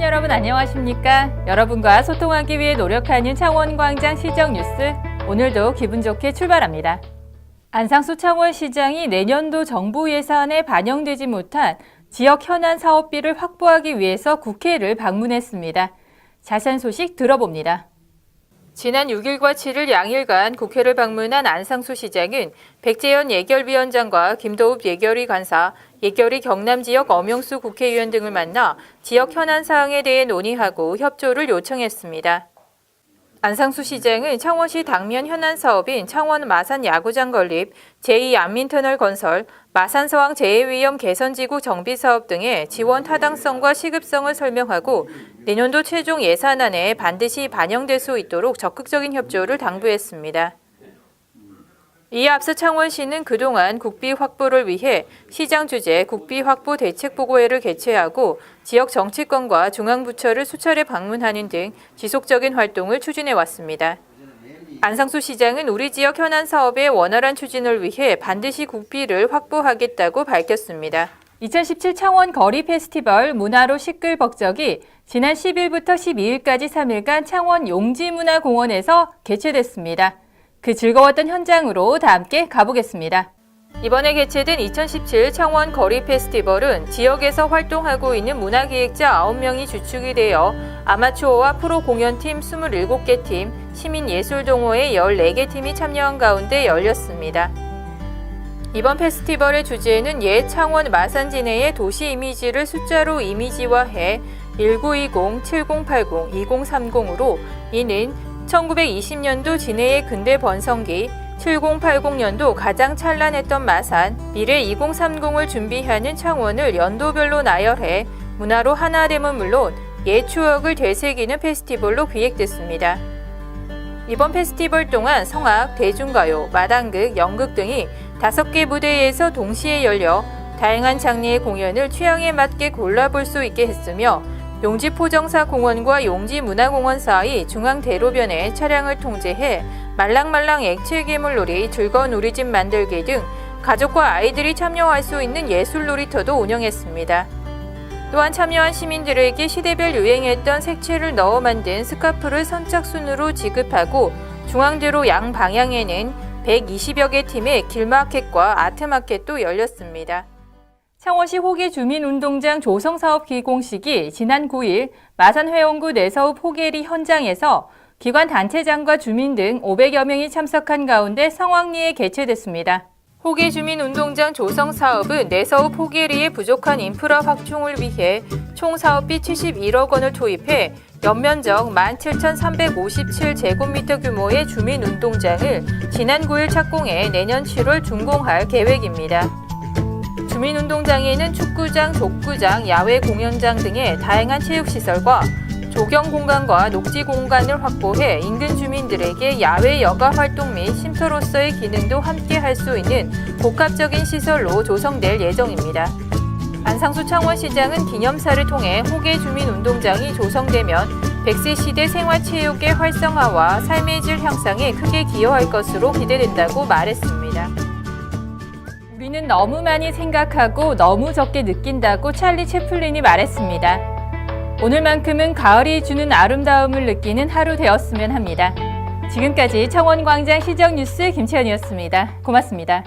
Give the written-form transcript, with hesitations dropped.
여러분 안녕하십니까? 여러분과 소통하기 위해 노력하는 창원광장 시정 뉴스, 오늘도 기분 좋게 출발합니다. 안상수 창원시장이 내년도 정부 예산에 반영되지 못한 지역 현안 사업비를 확보하기 위해서 국회를 방문했습니다. 자세한 소식 들어봅니다. 지난 6일과 7일 양일간 국회를 방문한 안상수 시장은 백재현 예결위원장과 김도읍 예결위 간사, 예결위 경남지역 엄영수 국회의원 등을 만나 지역 현안 사항에 대해 논의하고 협조를 요청했습니다. 안상수 시장은 창원시 당면 현안 사업인 창원 마산 야구장 건립, 제2안민터널 건설, 마산서항 재해위험 개선지구 정비사업 등의 지원 타당성과 시급성을 설명하고 내년도 최종 예산안에 반드시 반영될 수 있도록 적극적인 협조를 당부했습니다. 이에 앞서 창원시는 그동안 국비 확보를 위해 시장 주재 국비 확보 대책보고회를 개최하고 지역 정치권과 중앙부처를 수차례 방문하는 등 지속적인 활동을 추진해 왔습니다. 안상수 시장은 우리 지역 현안 사업의 원활한 추진을 위해 반드시 국비를 확보하겠다고 밝혔습니다. 2017 창원 거리 페스티벌 문화로 시끌벅적이 지난 10일부터 12일까지 3일간 창원 용지문화공원에서 개최됐습니다. 그 즐거웠던 현장으로 다 함께 가보겠습니다. 이번에 개최된 2017 창원 거리 페스티벌은 지역에서 활동하고 있는 문화기획자 9명이 주축이 되어 아마추어와 프로 공연팀 27개 팀, 시민예술동호회 14개 팀이 참여한 가운데 열렸습니다. 이번 페스티벌의 주제는 옛 창원 마산진해의 도시 이미지를 숫자로 이미지화해 1920, 7080, 2030으로 이는 1920년도 진해의 근대 번성기, 7080년도 가장 찬란했던 마산, 미래 2030을 준비하는 창원을 연도별로 나열해 문화로 하나됨은 물론 옛 추억을 되새기는 페스티벌로 기획됐습니다. 이번 페스티벌 동안 성악, 대중가요, 마당극, 연극 등이 5개 무대에서 동시에 열려 다양한 장르의 공연을 취향에 맞게 골라볼 수 있게 했으며 용지포정사 공원과 용지문화공원 사이 중앙대로변에 차량을 통제해 말랑말랑 액체괴물놀이, 즐거운 우리집 만들기 등 가족과 아이들이 참여할 수 있는 예술 놀이터도 운영했습니다. 또한 참여한 시민들에게 시대별 유행했던 색채를 넣어 만든 스카프를 선착순으로 지급하고 중앙대로 양방향에는 120여 개 팀의 길마켓과 아트마켓도 열렸습니다. 창원시 호계 주민운동장 조성사업 기공식이 지난 9일 마산회원구 내서읍 호계리 현장에서 기관 단체장과 주민 등 500여 명이 참석한 가운데 성황리에 개최됐습니다. 호계 주민운동장 조성사업은 내서읍 호계리의 부족한 인프라 확충을 위해 총 사업비 71억 원을 투입해 연면적 17,357제곱미터 규모의 주민운동장을 지난 9일 착공해 내년 7월 준공할 계획입니다. 주민운동장에는 축구장, 족구장, 야외 공연장 등의 다양한 체육시설과 조경 공간과 녹지 공간을 확보해 인근 주민들에게 야외 여가 활동 및 쉼터로서의 기능도 함께 할 수 있는 복합적인 시설로 조성될 예정입니다. 안상수 창원시장은 기념사를 통해 호계 주민운동장이 조성되면 100세 시대 생활체육의 활성화와 삶의 질 향상에 크게 기여할 것으로 기대된다고 말했습니다. 우리는 너무 많이 생각하고 너무 적게 느낀다고 찰리 채플린이 말했습니다. 오늘만큼은 가을이 주는 아름다움을 느끼는 하루 되었으면 합니다. 지금까지 창원광장 시정뉴스 김채연이었습니다. 고맙습니다.